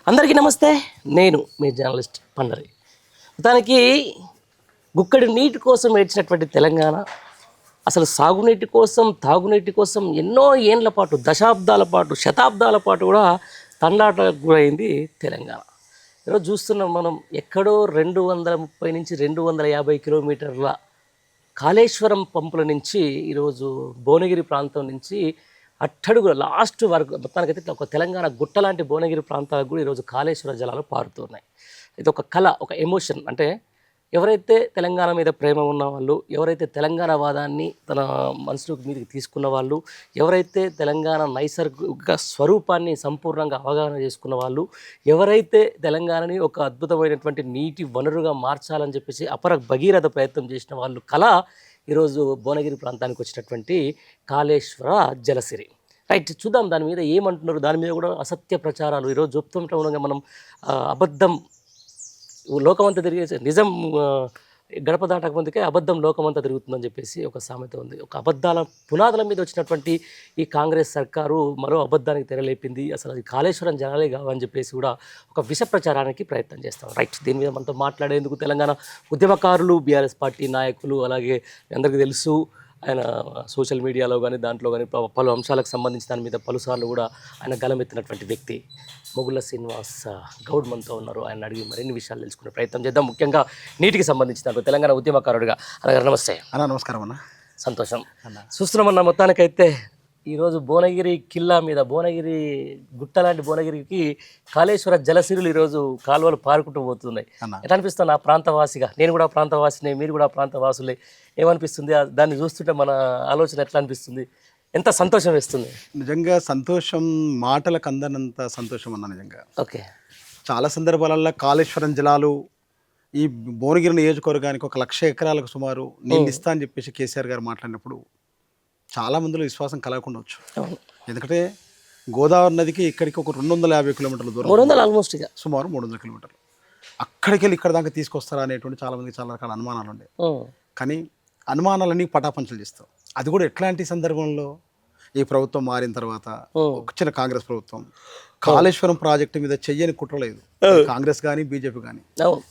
అందరికీ నమస్తే. నేను మీ జర్నలిస్ట్ పండరి. దానికి గుక్కడి నీటి కోసం ఏడ్చినటువంటి తెలంగాణ అసలు సాగునీటి కోసం తాగునీటి కోసం ఎన్నో ఏండ్ల పాటు దశాబ్దాల పాటు శతాబ్దాల పాటు కూడా తండాటకు గురైంది తెలంగాణ. ఈరోజు చూస్తున్నాం మనం ఎక్కడో 230 నుంచి 250 కిలోమీటర్ల కాళేశ్వరం పంపుల నుంచి ఈరోజు భువనగిరి ప్రాంతం నుంచి అట్టడుగు లాస్ట్ వరకు మొత్తానికైతే ఒక తెలంగాణ గుట్ట లాంటి భువనగిరి ప్రాంతాలకు కూడా ఈరోజు కాళేశ్వర జలాలు పారుతున్నాయి. ఇది ఒక కళ, ఒక ఎమోషన్. అంటే ఎవరైతే తెలంగాణ మీద ప్రేమ ఉన్న వాళ్ళు, ఎవరైతే తెలంగాణ వాదాన్ని తన మనసులోకి మీదకి తీసుకున్న వాళ్ళు, ఎవరైతే తెలంగాణ నైసర్గిక స్వరూపాన్ని సంపూర్ణంగా అవగాహన చేసుకున్న వాళ్ళు, ఎవరైతే తెలంగాణని ఒక అద్భుతమైనటువంటి నీటి వనరుగా మార్చాలని చెప్పేసి అపర భగీరథ ప్రయత్నం చేసిన వాళ్ళు కళ ఈరోజు భువనగిరి ప్రాంతానికి వచ్చినటువంటి కాళేశ్వర జలసిరి. రైట్, చూద్దాం దాని మీద ఏమంటున్నారు. దాని మీద కూడా అసత్య ప్రచారాలు ఈరోజు చెప్తుంటే ఉండగా మనం అబద్ధం లోకమంతా తిరిగే నిజం గడప దాటకముందుకే అబద్ధం లోకమంతా తిరుగుతుందని చెప్పేసి ఒక సామెత ఉంది. ఒక అబద్ధాల పునాదుల మీద వచ్చినటువంటి ఈ కాంగ్రెస్ సర్కారు మరో అబద్ధానికి తెరలేపింది. అసలు అది కాళేశ్వరం జనాలే కావని చెప్పేసి కూడా ఒక విష ప్రచారానికి ప్రయత్నం చేస్తాం. రైట్, దీని మీద మనతో మాట్లాడేందుకు తెలంగాణ ఉద్యమకారులు, బీఆర్ఎస్ పార్టీ నాయకులు, అలాగే అందరికీ తెలుసు ఆయన సోషల్ మీడియాలో కానీ దాంట్లో కానీ పలు అంశాలకు సంబంధించి దాని మీద పలుసార్లు కూడా ఆయన గలమెత్తినటువంటి వ్యక్తి మొగుళ్ళ శ్రీనివాస్ గౌడ్ మనతో ఉన్నారు. ఆయన అడిగి మరిన్ని విషయాలు తెలుసుకునే ప్రయత్నం చేద్దాం. ముఖ్యంగా నీటికి సంబంధించిన తెలంగాణ ఉద్యమకారుడిగా అన్న నమస్తే. నమస్కారం అన్న. సంతోషం. చూస్తున్నామన్న మొత్తానికైతే ఈరోజు భువనగిరి కిల్లా మీద భువనగిరి గుట్ట లాంటి భువనగిరికి కాళేశ్వర జలసిరులు ఈరోజు కాలువలు పారుకుంటూ పోతున్నాయి. ఎట్లా అనిపిస్తుంది ఆ ప్రాంతవాసిగా? నేను కూడా ప్రాంతవాసినే, మీరు కూడా ప్రాంతవాసులే. ఏమనిపిస్తుంది దాన్ని చూస్తుంటే? మన ఆలోచన ఎట్లా అనిపిస్తుంది? ఎంత సంతోషం వేస్తుంది? నిజంగా సంతోషం మాటలకు అందనంత సంతోషం అన్న. నిజంగా ఓకే, చాలా సందర్భాలలో కాళేశ్వరం జలాలు ఈ భువనగిరి నియోజకవర్గానికి 1,00,000 ఎకరాలకు సుమారు నేను ఇస్తా అని చెప్పేసి కేసీఆర్ గారు మాట్లాడినప్పుడు చాలా మందిలో విశ్వాసం కలగకుండవచ్చు. ఎందుకంటే గోదావరి నదికి ఇక్కడికి ఒక 250 కిలోమీటర్ల దూరం, 300 ఆల్మోస్ట్ సుమారు 300 కిలోమీటర్లు. అక్కడికి వెళ్ళి ఇక్కడ దాకా తీసుకొస్తారా అనేటువంటి చాలా మందికి చాలా రకాల అనుమానాలు ఉండే. కానీ అనుమానాలన్నీ పటాపంచలు చేస్తాం. అది కూడా ఎట్లాంటి సందర్భంలో ఈ ప్రభుత్వం మారిన తర్వాత వచ్చిన కాంగ్రెస్ ప్రభుత్వం కాళేశ్వరం ప్రాజెక్టు మీద చెయ్యని కుట్రలేదు. కాంగ్రెస్ కానీ బీజేపీ కానీ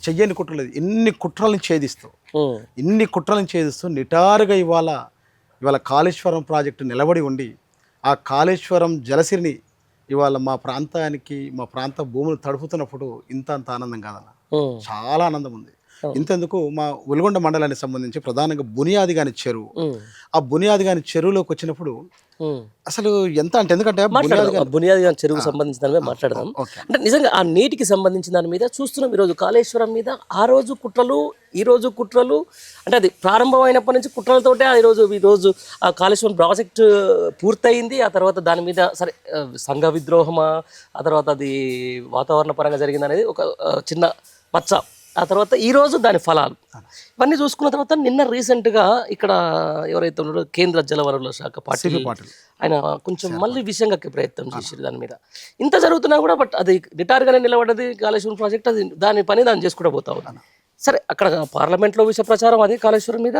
చెయ్యని కుట్రలేదు. ఇన్ని కుట్రలను ఛేదిస్తూ నిటారుగా ఇవాళ కాళేశ్వరం ప్రాజెక్టు నిలబడి ఉండి ఆ కాళేశ్వరం జలసిరిని ఇవాళ మా ప్రాంత భూములు తడుపుతున్నప్పుడు అంత ఆనందం కాదన్న, చాలా ఆనందం ఉంది. ఇంతెందుకు మా ఉల్గొండ మండలానికి సంబంధించి ప్రధానంగా బునియాదిగాని చెరువు, ఆ బునియాదిగాని చెరువులోకి వచ్చినప్పుడు అసలు ఎంత అంటే, ఎందుకంటే బునియాదిగాని చెరువుకు సంబంధించిన దాని మీద మాట్లాడదాం. అంటే నిజంగా ఆ నీటికి సంబంధించిన దాని మీద చూస్తున్నాం ఈరోజు కాళేశ్వరం మీద. ఆ రోజు కుట్రలు, ఈ రోజు కుట్రలు, అంటే అది ప్రారంభమైనప్పటి నుంచి కుట్రలతోటే ఈరోజు ఆ కాళేశ్వరం ప్రాజెక్టు పూర్తయింది. ఆ తర్వాత దాని మీద సరే సంఘ విద్రోహమా, ఆ తర్వాత అది వాతావరణ పరంగా జరిగింది అనేది ఒక చిన్న మచ్చ. ఆ తర్వాత ఈరోజు దాని ఫలాలు ఇవన్నీ చూసుకున్న తర్వాత నిన్న రీసెంట్గా ఇక్కడ ఎవరైతే ఉన్నారో కేంద్ర జలవనరుల శాఖ పాటిల్ ఆయన కొంచెం మళ్ళీ విషయంగా ప్రయత్నం చేశారు దాని మీద. ఇంత జరుగుతున్నా కూడా బట్ అది రిటైర్గానే నిలబడ్డది కాళేశ్వరం ప్రాజెక్ట్. అది దాని చేసుకుంటూ పోతా ఉన్నాను. సరే, అక్కడ పార్లమెంట్లో విషయ ప్రచారం అది కాళేశ్వరం మీద.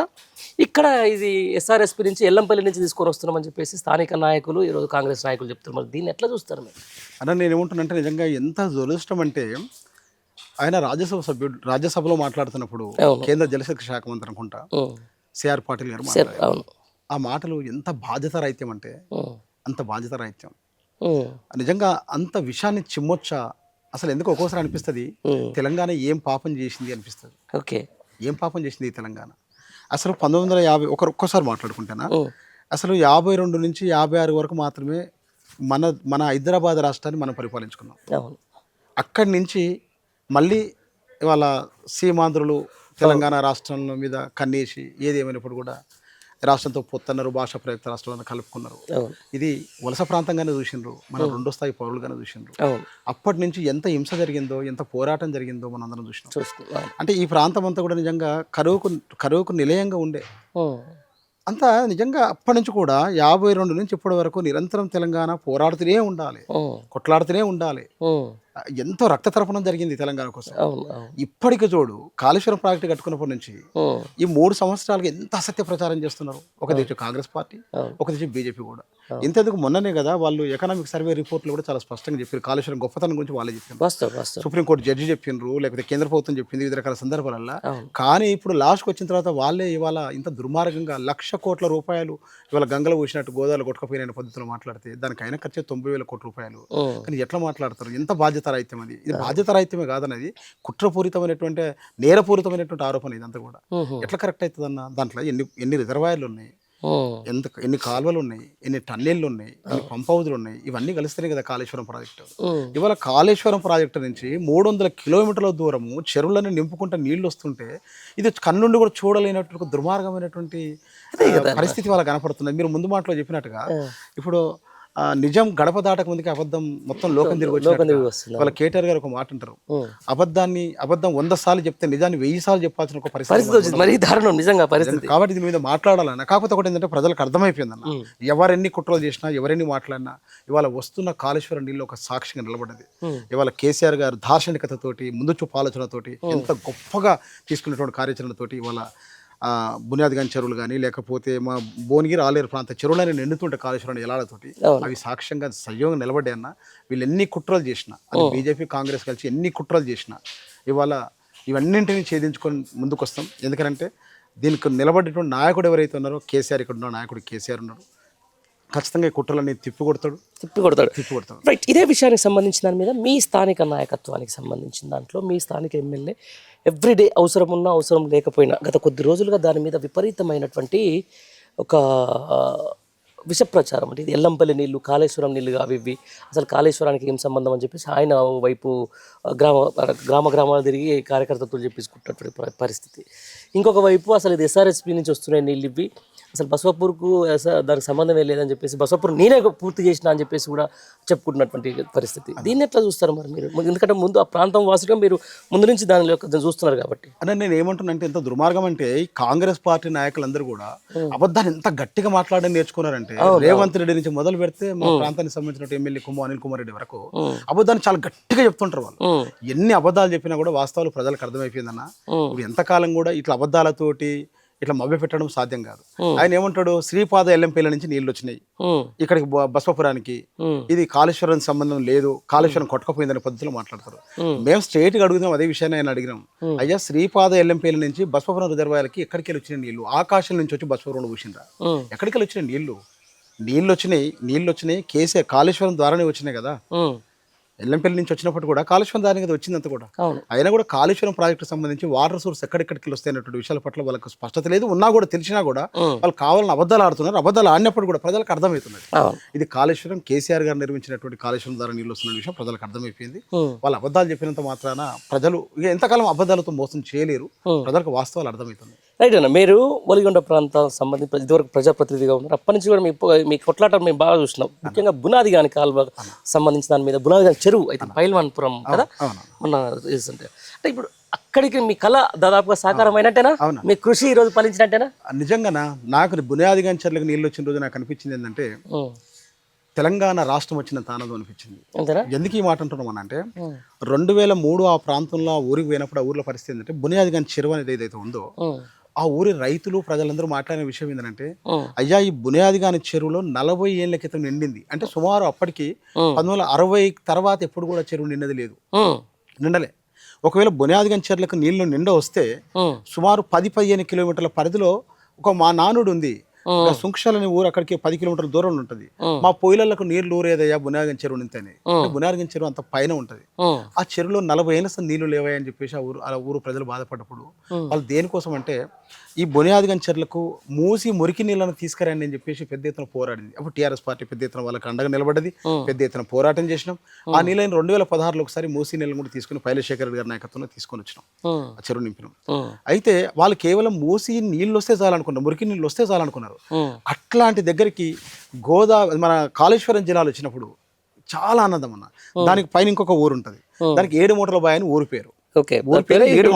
ఇక్కడ ఇది ఎస్ఆర్ఎస్పీ నుంచి ఎల్లంపల్లి నుంచి తీసుకొని వస్తున్నామని చెప్పేసి స్థానిక నాయకులు, ఈరోజు కాంగ్రెస్ నాయకులు చెప్తున్నారు. మరి దీన్ని ఎట్లా చూస్తారు మీరు? అన్న, నేను ఏమంటున్నానంటే నిజంగా ఎంత దురదృష్టం అంటే, ఆయన రాజ్యసభలో మాట్లాడుతున్నప్పుడు కేంద్ర జలశక్తి శాఖ మంత్రి అనుకుంటా సిఆర్ పాటిల్ గారు మాట్లాడారు. ఆ మాటలు ఎంత బాధ్యతారాహిత్యం అంటే అంత బాధ్యతారాహిత్యం. నిజంగా అంత విషయాన్ని చిమ్మొచ్చా? అసలు ఎందుకు ఒక్కోసారి అనిపిస్తుంది తెలంగాణ ఏం పాపం చేసింది అనిపిస్తుంది. ఓకే, ఏం పాపం చేసింది ఈ తెలంగాణ? అసలు 1950 ఒక్కసారి మాట్లాడుకుంటేనా, అసలు 52 నుంచి 56 వరకు మాత్రమే మన హైదరాబాద్ రాష్ట్రాన్ని మనం పరిపాలించుకున్నాం. అక్కడి నుంచి మళ్ళీ ఇవాళ సీమాంధ్రులు తెలంగాణ రాష్ట్రం మీద కన్నేసి ఏది ఏమైనప్పుడు కూడా రాష్ట్రంతో పొత్తన్నారు, భాషా ప్రయుక్త రాష్ట్రాలను కలుపుకున్నారు. ఇది వలస ప్రాంతంగానే చూసిండ్రు, మన 2వ స్థాయి పౌరులుగానే చూసిండ్రు. అప్పటి నుంచి ఎంత హింస జరిగిందో, ఎంత పోరాటం జరిగిందో మనం అందరం చూసినాం. అంటే ఈ ప్రాంతం అంతా కూడా నిజంగా కరువుకు నిలయంగా ఉండే. అంతా నిజంగా అప్పటి నుంచి కూడా 52 నుంచి ఇప్పటి వరకు నిరంతరం తెలంగాణ పోరాడుతూనే ఉండాలి, కొట్లాడుతూనే ఉండాలి. ఎంతో రక్త తర్పణం జరిగింది తెలంగాణ కోసం. ఇప్పటికి చూడు, కాళేశ్వరం ప్రాజెక్టు కట్టుకున్నప్పటి నుంచి ఈ 3 సంవత్సరాలుగా ఎంత అసత్య ప్రచారం చేస్తున్నారు. ఒక దిశ కాంగ్రెస్ పార్టీ, ఒక దిశ బీజేపీ కూడా. ఇంతెందుకు మొన్ననే కదా వాళ్ళు ఎకనామిక్ సర్వే రిపోర్ట్లో కూడా చాలా స్పష్టంగా చెప్పారు, కాళేశ్వరం గొప్పతనం గురించి వాళ్ళే చెప్పారు. వాస్తవం. సుప్రీంకోర్టు జడ్జి చెప్పిండ్రు, లేకపోతే కేంద్ర ప్రభుత్వం చెప్పింది వివిధ రకాల సందర్భాలలో. అవును. కానీ ఇప్పుడు లాస్ట్కి వచ్చిన తర్వాత వాళ్ళే ఇవాళ ఇంత దుర్మార్గంగా 1,00,000 కోట్ల రూపాయలు ఇవాళ గంగలో పోసినట్టు గోదావరిలో కొట్టుకపోయిన పద్ధతిలో మాట్లాడితే దానికి అయిన ఖర్చు 90,000 కోట్ల రూపాయలు. కానీ ఎట్లా మాట్లాడతారు? ఎంత బాధ్యతారాహిత్యం అది. ఇది బాధ్యతారాహిత్యమే కాదన్నది కుట్రపూరితమైనటువంటి నేరపూరితమైనటువంటి ఆరోపణ ఇదంతా కూడా. ఎట్లా కరెక్ట్ అవుతుందన్న? దాంట్లో ఎన్ని రిజర్వాయర్లు ఉన్నాయి, ఎన్ని కాలువలు ఉన్నాయి, ఎన్ని టన్నెళ్ళు ఉన్నాయి, ఎన్ని పంప్ హౌజులు ఉన్నాయి, ఇవన్నీ కలిస్తేనే కదా కాళేశ్వరం ప్రాజెక్టు. ఇవాళ కాళేశ్వరం ప్రాజెక్టు నుంచి 300 కిలోమీటర్ల దూరము చెరువులను నింపుకుంటే నీళ్లు వస్తుంటే ఇది కన్నుండి కూడా చూడలేనటువంటి దుర్మార్గమైనటువంటి పరిస్థితి వాళ్ళ కనపడుతుంది. మీరు ముందు మాటలో చెప్పినట్టుగా ఇప్పుడు నిజం గడప దాటక ముందుకి అబద్ధం మొత్తం లోకం తిరిగి వచ్చింది. వాళ్ళ కేటీఆర్ గారు ఒక మాట అంటారు, అబద్ధం 100 సార్లు చెప్తే నిజాన్ని 1000 సార్లు చెప్పాల్సిన ఒక పరిస్థితి. కాబట్టి దీని మీద మాట్లాడాలన్న. కాకపోతే ఒకటి ఏంటంటే ప్రజలకు అర్థమైపోయిందన్న, ఎవరెన్ని కుట్రలు చేసినా ఎవరెన్ని మాట్లాడినా ఇవాళ వస్తున్న కాళేశ్వరం నీళ్ళు ఒక సాక్షిగా నిలబడ్డది. ఇవాళ కేసీఆర్ గారు దార్శనికతతోటి ముందు చూపు ఆలోచనతోటి ఎంత గొప్పగా తీసుకున్నటువంటి కార్యాచరణతోటి ఇవాళ బునియాదిగాని చెరువులు కానీ లేకపోతే మా భువనగిరి ఆలేరు ప్రాంత చెరువులని నిండుతుంటే కాళేశ్వరం ఎలాలతోటి అవి సాక్ష్యంగా సజీవంగా నిలబడ్డాయన్న. వీళ్ళు ఎన్ని కుట్రలు చేసినా, అది బీజేపీ కాంగ్రెస్ కలిసి ఎన్ని కుట్రలు చేసినా ఇవాళ ఇవన్నింటినీ ఛేదించుకొని ముందుకు వస్తాం. ఎందుకంటే దీనికి నిలబడేటువంటి నాయకుడు ఎవరైతే ఉన్నారో కేసీఆర్, ఇక్కడ ఉన్న నాయకుడు కేసీఆర్ ఉన్నాడు, ఖచ్చితంగా ఈ కుట్రలన్నీ తిప్పికొడతాడు. రైట్. ఇదే విషయానికి సంబంధించిన దాని మీద మీ స్థానిక నాయకత్వానికి సంబంధించిన దాంట్లో మీ స్థానిక ఎమ్మెల్యే ఎవ్రీడే అవసరం ఉన్నా అవసరం లేకపోయినా గత కొద్ది రోజులుగా దాని మీద విపరీతమైనటువంటి ఒక విష ప్రచారం, అంటే ఇది ఎల్లంపల్లి నీళ్లు కాళేశ్వరం నీళ్లు అవి అసలు కాళేశ్వరానికి ఏం సంబంధం అని చెప్పేసి ఆయన వైపు గ్రామాలు తిరిగి కార్యకర్తలతో చెప్పించుకుంటున్నటువంటి పరిస్థితి. ఇంకొక వైపు అసలు ఇది ఎస్ఆర్ఎస్పీ నుంచి వస్తున్నాయి నీళ్ళు ఇవి, అసలు బసవపూర్కు దానికి సంబంధమే లేదని చెప్పేసి బసవపూర్ నేనే పూర్తి చేసిన అని చెప్పేసి కూడా చెప్పుకుంటున్నటువంటి పరిస్థితి. దీన్ని ఎట్లా చూస్తారు మరి మీరు? ఎందుకంటే ముందు ఆ ప్రాంతం వాసుగా మీరు ముందు నుంచి దానిలో చూస్తున్నారు కాబట్టి. అంటే నేను ఏమంటున్నానంటే ఎంత దుర్మార్గం అంటే ఈ కాంగ్రెస్ పార్టీ నాయకులందరూ కూడా అబద్ధాన్ని ఎంత గట్టిగా మాట్లాడడం నేర్చుకున్నారంటే రేవంత్ రెడ్డి నుంచి మొదలు పెడితే మా ప్రాంతానికి సంబంధించిన ఎమ్మెల్యే అనిల్ కుమార్ రెడ్డి వరకు అబద్ధాన్ని చాలా గట్టిగా చెప్తుంటారు వాళ్ళు. ఎన్ని అబద్ధాలు చెప్పినా కూడా వాస్తవాలు ప్రజలకు అర్థమైపోయిందన్న. ఇప్పుడు ఎంతకాలం కూడా ఇట్లా అబద్ధాలతోటి ఇట్లా మభ్య పెట్టడం సాధ్యం కాదు. ఆయన ఏమంటాడు, శ్రీపాద ఎల్లంపల్లి నుంచి నీళ్లు వచ్చినాయి ఇక్కడికి బసవపురానికి, ఇది కాళేశ్వరం సంబంధం లేదు, కాళేశ్వరం కొట్టకపోయిందనే పద్ధతిలో మాట్లాడతారు. మేము స్ట్రైట్గా అడుగుదాం అదే విషయాన్ని ఆయన అడిగినాం, అయ్యా శ్రీపాద ఎల్లంపల్లి నుంచి బసవపురం రిజర్వాయర్కి ఎక్కడికి వెళ్ళి వచ్చిన నీళ్లు, ఆకాశం నుంచి వచ్చి బసవపురంలో కూర్చుండ్రా, ఎక్కడికి వెళ్ళి వచ్చిన నీళ్లు వచ్చినాయి కేసీఆర్ కాళేశ్వరం ద్వారానే వచ్చినాయి కదా. ఎల్లంపల్లి నుంచి వచ్చినప్పుడు కూడా కాళేశ్వరం దాని కదా వచ్చిందంత కూడా. అయినా కూడా కాళేశ్వరం ప్రాజెక్టు సంబంధించి వాటర్ సోర్స్ ఎక్కడెక్కడికి వస్తాయన్నటువంటి విషయాల పట్ల వాళ్ళకి స్పష్టత లేదు. ఉన్నా కూడా తెలిసినా కూడా వాళ్ళు కావాలని అబద్ధాలు ఆడుతున్నారు. అబద్ధాలు ఆడినప్పుడు కూడా ప్రజలకు అర్థమవుతున్నది ఇది కాళేశ్వరం కేసీఆర్ గారు నిర్మించినటువంటి కాళేశ్వరం ద్వారా నీళ్ళు వస్తున్న విషయం ప్రజలకు అర్థమైపోయింది. వాళ్ళు అబద్ధాలు చెప్పినంత మాత్రాన ప్రజలు ఇక ఎంతకాలం అబద్ధాలతో మోసం చేయలేరు, ప్రజలకు వాస్తవాలు అర్థమవుతుంది. రైట్ అన్న, మీరు ఒలిగొండ ప్రాంతానికి సంబంధించి ఇదివరకు ప్రజాప్రతినిధిగా ఉన్నారు. అప్పటి నుంచి కూడా మీ కొట్లాట మేము బాగా చూసినాం. ముఖ్యంగా బునాది గాని కాలువ సంబంధించిన దాని మీద, బునాది గాని చెరువు అయితే పైల్వాన్పురం కదా మొన్న రీసెంట్. అంటే ఇప్పుడు అక్కడికి మీ కళ దాదాపుగా సాకారం అయినట్టేనా? మీ కృషి ఈ రోజు ఫలించినట్టేనా? నిజంగానా నాకు బునియాది గాని చెరువులకు నీళ్ళు వచ్చిన రోజు నాకు అనిపించింది ఏంటంటే తెలంగాణ రాష్ట్రం వచ్చినంత ఆనందం అనిపించింది. ఎందుకు ఈ మాట అంటున్నాం అని అంటే 2003 ఆ ప్రాంతంలో ఆ ఊరికి పోయినప్పుడు ఆ ఊర్లో పరిస్థితి ఏంటంటే బునియాది గాని చెరువు అనేది ఏదైతే ఉందో ఆ ఊరి రైతులు ప్రజలందరూ మాట్లాడిన విషయం ఏంటంటే, అయ్యా ఈ బునియాది గాని చెరువులో 40 ఏళ్ల క్రితం నిండింది. అంటే సుమారు అప్పటికి 1960 తర్వాత ఎప్పుడు కూడా చెరువు నిండలే. ఒకవేళ బునియాది గాని చెరువులకు నీళ్లు నిండ వస్తే సుమారు 10-15 కిలోమీటర్ల పరిధిలో మా నానుడు ఉంది, సుంక్షలని ఊరు అక్కడికి 10 కిలోమీటర్ల దూరంలో ఉంటుంది. మా పొయ్యిలకు నీళ్లు ఊరేదయ్యా బునియాదిగన్ చెరువు నుంచి అని. బునియాదిగన్ చెరువు అంత పైన ఉంటుంది. ఆ చెరువులో 40 ఏళ్ళ నీళ్లు లేవని చెప్పేసి ఆ ఊరు ప్రజలు బాధపడ్డప్పుడు వాళ్ళు దేనికోసం అంటే ఈ బునియాదిగన్ చెరువులకు మూసి మురికి నీళ్ళను తీసుకురండి అని చెప్పేసి పెద్ద ఎత్తున పోరాడింది. అప్పుడు టీఆర్ఎస్ పార్టీ పెద్ద ఎత్తున వాళ్ళకి అండగా నిలబడ్డది, పెద్ద ఎత్తున పోరాటం చేసినాం. ఆ నీళ్ళని 2016లో ఒకసారి మూసి నీళ్ళని కూడా తీసుకుని పైలశేఖర్ గారి నాయకత్వంలో తీసుకొని వచ్చినాం, ఆ చెరువు నింపినాం. అయితే వాళ్ళు కేవలం మూసి నీళ్ళు వస్తే చాలనుకున్నారు, మురికి నీళ్ళు వస్తే చాలనుకున్నారు. అట్లాంటి దగ్గరికి గోదావరి మన కాళేశ్వరం జిల్లాలో వచ్చినప్పుడు చాలా ఆనందం అన్న. దానికి పైన ఇంకొక ఊరు ఉంటుంది, దానికి 7 మూటల బాయ్ అని ఊరు పేరు. 7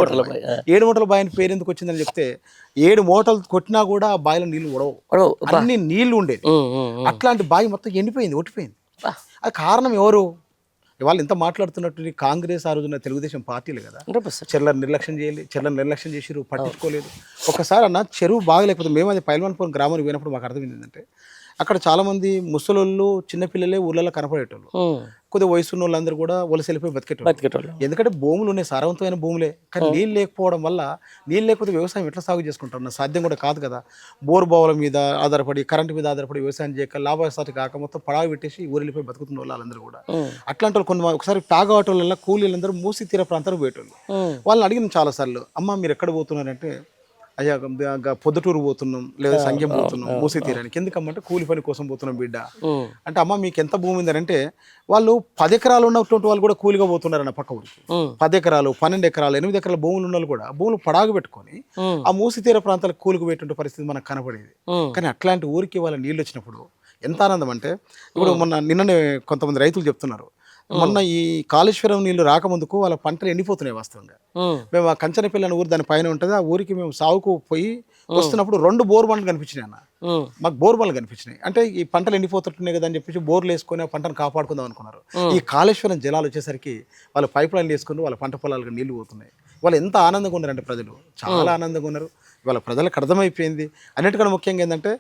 మూటల బాయ్ అని పేరు ఎందుకు వచ్చిందని చెప్తే 7 మూటలు కొట్టినా కూడా ఆ బాయిలో నీళ్లు ఉడవు, అన్ని నీళ్లు ఉండేది. అట్లాంటి బావి మొత్తం ఎండిపోయింది, ఒట్టిపోయింది. అది కారణం ఎవరు? ఇవాళ ఇంత మాట్లాడుతున్నట్టు కాంగ్రెస్ ఆ రోజున తెలుగుదేశం పార్టీలు కదా, చెర్లను నిర్లక్ష్యం చేసిరు, పట్టించుకోలేదు. ఒకసారి అన్న చెరువు బాగలేకపోతే మేము అది పైల్వాన్పురం గ్రామానికి పోయినప్పుడు మాకు అర్థమైంది ఏంటంటే అక్కడ చాలామంది ముసలోళ్ళు చిన్నపిల్లలే ఊళ్ళలో కనపడేటోళ్ళు. కొద్దిగా వయసున్న వాళ్ళందరూ కూడా వలస వెళ్ళిపోయి బతికేటోళ్ళు. ఎందుకంటే భూములు ఉన్నాయి, సారవంతమైన భూములే. కానీ నీళ్ళు లేకపోవడం వల్ల, నీళ్ళు లేకపోతే వ్యవసాయం ఎట్లా సాగు చేసుకుంటారు? నా సాధ్యం కూడా కాదు కదా. బోర్ బావుల మీద ఆధారపడి, కరెంటు మీద ఆధారపడి వ్యవసాయం చేయక లాభసాటి కాక మొత్తం పడావి పెట్టేసి ఊరు వెళ్ళిపోయి బతుకుతున్న వాళ్ళు వాళ్ళందరూ కూడా. అట్లాంటి వాళ్ళు కొన్ని ఒకసారి తాగవాటోళ్ళ కూలీలందరూ మూసి తీర ప్రాంతానికి పోయేటోళ్ళు. వాళ్ళని అడిగిన చాలాసార్లు, అమ్మ మీరు ఎక్కడ పోతున్నారంటే, అయ్యా పొద్దుటూరు పోతున్నాం, లేదా సంఘం పోతున్నాం మూసి తీరానికి. ఎందుకమ్మంటే కూలి పని కోసం పోతున్నాం బిడ్డ అంటే. అమ్మ మీకు ఎంత భూమి ఉందనంటే, వాళ్ళు 10 ఎకరాలు ఉన్నటువంటి వాళ్ళు కూడా కూలిగా పోతున్నారన్న పక్క ఊరికి. 10 ఎకరాలు 12 ఎకరాలు 8 ఎకరాల భూములు ఉన్న వాళ్ళు కూడా భూములు పడాగు పెట్టుకొని ఆ మూసి తీర ప్రాంతాలకు కూలికి పోయేటువంటి పరిస్థితి మనకు కనపడేది. కానీ అట్లాంటి ఊరికి వాళ్ళ నీళ్ళు వచ్చినప్పుడు ఎంత ఆనందం అంటే, ఇప్పుడు నిన్ననే కొంతమంది రైతులు చెప్తున్నారు, మొన్న ఈ కాళేశ్వరం నీళ్లు రాకముందుకు వాళ్ళ పంటలు ఎండిపోతున్నాయి వాస్తవంగా. మేము ఆ కంచనపల్లి అనే ఊరు దాని పైన ఉంటుంది, ఆ ఊరికి మేము సాగుకు పోయి వస్తున్నప్పుడు 2 బోర్ బండ్లు కనిపించినాయి అన్న. మాకు బోర్ బండ్లు కనిపించినాయి. అంటే ఈ పంటలు ఎండిపోతుంటున్నాయి కదా అని చెప్పేసి బోర్లు వేసుకొని ఆ పంటను కాపాడుకుందాం అనుకున్నారు. ఈ కాళేశ్వరం జలాలు వచ్చేసరికి వాళ్ళు పైప్ లైన్లు వేసుకుని వాళ్ళ పంట పొలాలకు నీళ్లు పోతున్నాయి. వాళ్ళు ఎంత ఆనందంగా ఉన్నారంటే, ప్రజలు చాలా ఆనందంగా ఉన్నారు. వాళ్ళ ప్రజలకు అర్థమైపోయింది. అన్నిటికన్నా ముఖ్యంగా ఏంటంటే,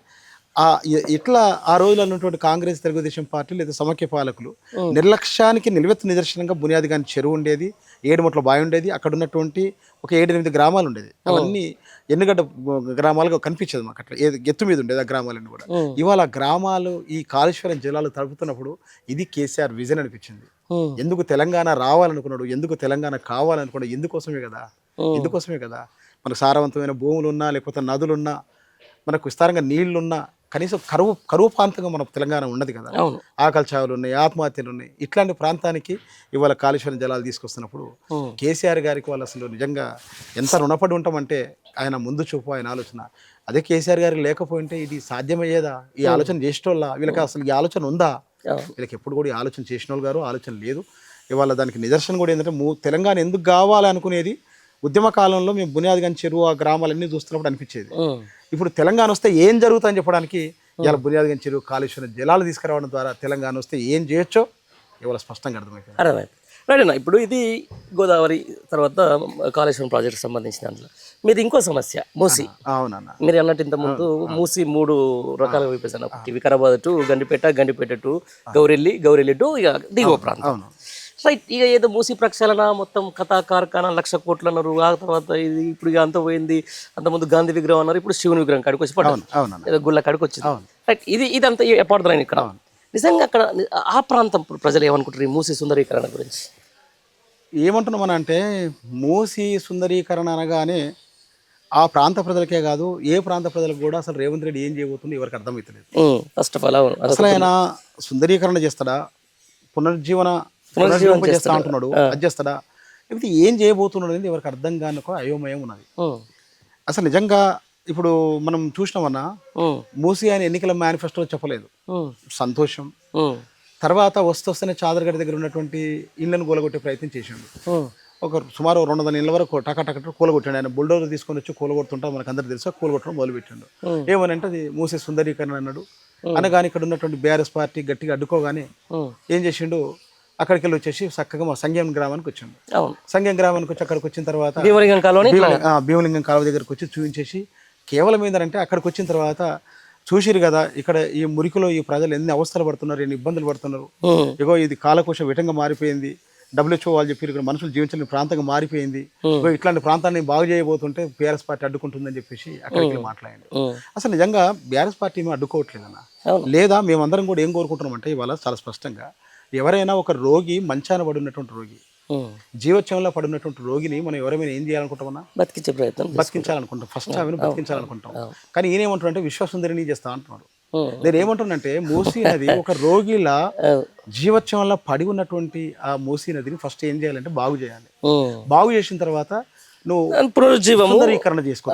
ఇట్లా ఆ రోజుల్లో ఉన్నటువంటి కాంగ్రెస్, తెలుగుదేశం పార్టీ లేదా సమైక్య పాలకులు నిర్లక్ష్యానికి నిలువెత్తు నిదర్శనంగా బునియాది గాని చెరువు ఉండేది, 7 మూట్ల బావి ఉండేది, అక్కడ ఉన్నటువంటి ఒక 7-8 గ్రామాలు ఉండేది. అవన్నీ ఎన్నిగడ్డ గ్రామాలుగా కనిపించేది మాకు. అట్లా ఎత్తు మీద ఉండేది ఆ గ్రామాలన్నీ కూడా. ఇవాళ గ్రామాలు ఈ కాళేశ్వరం జలాలు తడుపుతున్నప్పుడు ఇది కేసీఆర్ విజన్ అనిపించింది. ఎందుకు తెలంగాణ రావాలనుకున్నాడు, ఎందుకు తెలంగాణ కావాలనుకున్నాడు, ఎందుకోసమే కదా. మనకు సారవంతమైన భూములు ఉన్నా, లేకపోతే నదులున్నా, మనకు విస్తారంగా నీళ్లున్నా, కనీసం కరువు ప్రాంతంగా మన తెలంగాణ ఉన్నది కదా. ఆకలి చావులు ఉన్నాయి, ఆత్మహత్యలు ఉన్నాయి. ఇట్లాంటి ప్రాంతానికి ఇవాళ కాళేశ్వరం జలాలు తీసుకొస్తున్నప్పుడు కేసీఆర్ గారికి వాళ్ళు అసలు నిజంగా ఎంత రుణపడి ఉంటామంటే, ఆయన ముందు చూపు, ఆయన ఆలోచన. అదే కేసీఆర్ గారికి లేకపోయింటే ఇది సాధ్యమయ్యేదా? ఈ ఆలోచన చేసేటోళ్ళ వీళ్ళకి అసలు ఈ ఆలోచన ఉందా? వీళ్ళకి ఎప్పుడు కూడా ఈ ఆలోచన చేసిన వాళ్ళు గారు ఆలోచన లేదు. ఇవాళ దానికి నిదర్శనం కూడా ఏంటంటే, తెలంగాణ ఎందుకు కావాలనుకునేది ఉద్యమ కాలంలో మేము బునియాది గాని చెరువు ఆ గ్రామాలన్నీ చూస్తున్నప్పుడు అనిపించేది. ఇప్పుడు తెలంగాణ వస్తే ఏం జరుగుతుందని చెప్పడానికి ఇవాళ బునియాది గాని చెరువు కాళేశ్వరం జలాలు తీసుకురావడం ద్వారా తెలంగాణ వస్తే ఏం చేయొచ్చో ఇవాళ స్పష్టంగా అర్థమైపోయింది. రైట్ అన్న, ఇప్పుడు ఇది గోదావరి తర్వాత కాళేశ్వరం ప్రాజెక్ట్ సంబంధించిన దాంట్లో మీది ఇంకో సమస్య మూసి. అవునన్న, మీరు అన్నట్టు ఇంతకుముందు మూసి 3 రకాలుగా విభజన, Vikarabad to Gandipet to Gowrelli to ఇక దిగువ ప్రాంతం. రైట్, ఇక ఏదో మూసి ప్రక్షాళన మొత్తం కథా కార్ఖానా 1,00,000 కోట్లు అన్నారు. ఆ తర్వాత ఇది ఇప్పుడు ఇక అంత పోయింది. అంతకుముందు గాంధీ విగ్రహం అన్నారు, ఇప్పుడు శివుని విగ్రహం కాడికి వచ్చి పడ్డాను, ఏదో గుళ్ళ కాడికి వచ్చింది. రైట్, ఇదంతా ఎప్పటిదైనా ఇక్కడ నిజంగా అక్కడ ఆ ప్రాంతం ప్రజలు ఏమనుకుంటారు ఈ మూసి సుందరీకరణ గురించి? ఏమంటున్నాం అంటే, మూసి సుందరీకరణ అనగానే ఆ ప్రాంత ప్రజలకే కాదు, ఏ ప్రాంత ప్రజలకు కూడా అసలు రేవంత్ రెడ్డి ఏం చేయబోతుందో ఎవరికి అర్థమవుతలేదు. ఫస్ట్ ఆఫ్ ఆల్ అసలు ఆయన సుందరీకరణ చేస్తాడా, పునర్జీవన చేస్తా అంటున్నాడు, అది చేస్తాడా, లేకపోతే ఏం చేయబోతున్నాడు అనేది ఎవరికి అర్థం కాని ఒక అయోమయం ఉన్నది. అసలు నిజంగా ఇప్పుడు మనం చూసినామన్నా, మూసి ఆయన ఎన్నికల మేనిఫెస్టో చెప్పలేదు, సంతోషం. తర్వాత వస్తూనే చాదరగడ్డ దగ్గర ఉన్నటువంటి ఇళ్లను కూలగొట్టే ప్రయత్నం చేసిండు. ఒక సుమారు 200 ఇళ్ళ వరకు టకటక కూలగొట్టాడు. ఆయన బుల్డోజర్ తీసుకొని వచ్చి కూలగొడుతుంటా మనకు అందరు తెలుసు, కూలగొట్టడం మొదలుపెట్టిండు. ఏమనంటే అది మూసి సుందరీకరణ అన్నాడు. అనగాని ఇక్కడ ఉన్నటువంటి బీఆర్ఎస్ పార్టీ గట్టిగా అడ్డుకోగానే ఏం చేసిండు, అక్కడికి వెళ్ళి వచ్చేసి చక్కగా మా సంగం గ్రామానికి వచ్చాడు. సంగం గ్రామానికి వచ్చి అక్కడికి వచ్చిన తర్వాత భీమలింగం కాలువ దగ్గరకు వచ్చి చూపించేసి, కేవలం ఏంటంటే అక్కడికి వచ్చిన తర్వాత చూసిరు కదా ఇక్కడ ఈ మురికిలో ఈ ప్రజలు ఎన్ని అవస్థలు పడుతున్నారు, ఎన్ని ఇబ్బందులు పడుతున్నారు, ఇగో ఇది కాలకోశ విటంగా మారిపోయింది, WHO వాళ్ళు చెప్పారు ఇక్కడ మనుషులు జీవించలేని ప్రాంతంగా మారిపోయింది, ఇట్లాంటి ప్రాంతాన్ని బాగు చేయబోతుంటే బీఆర్ఎస్ పార్టీ అడ్డుకుంటుందని చెప్పేసి అక్కడికి మాట్లాడండి. అసలు నిజంగా బీఆర్ఎస్ పార్టీ మేము అడ్డుకోవట్లేదన్న, లేదా మేమందరం కూడా ఏం కోరుకుంటున్నాం అంటే, ఇవాళ చాలా స్పష్టంగా ఎవరైనా ఒక రోగి మంచాన పడినటువంటి రోగి, జీవోత్సవంలో పడినటువంటి రోగిని మనం ఎవరైనా ఏం చేయాలనుకుంటామన్నా, బతికించాలనుకుంటాం. ఫస్ట్ ఆమెను బతికించాలనుకుంటాం. కానీ ఈయనేమంటాడంటే విశ్వసుందరిని చేస్తా అంటున్నాడు. నేను ఏమంటున్నానంటే, మూసీ నది ఒక రోగిలా జీవోత్సవంలో పడి ఉన్నటువంటి ఆ మూసీ నదిని ఫస్ట్ ఏం చేయాలంటే బాగు చేయాలి. బాగు చేసిన తర్వాత నువ్వు సుందరీకరణ చేసుకో.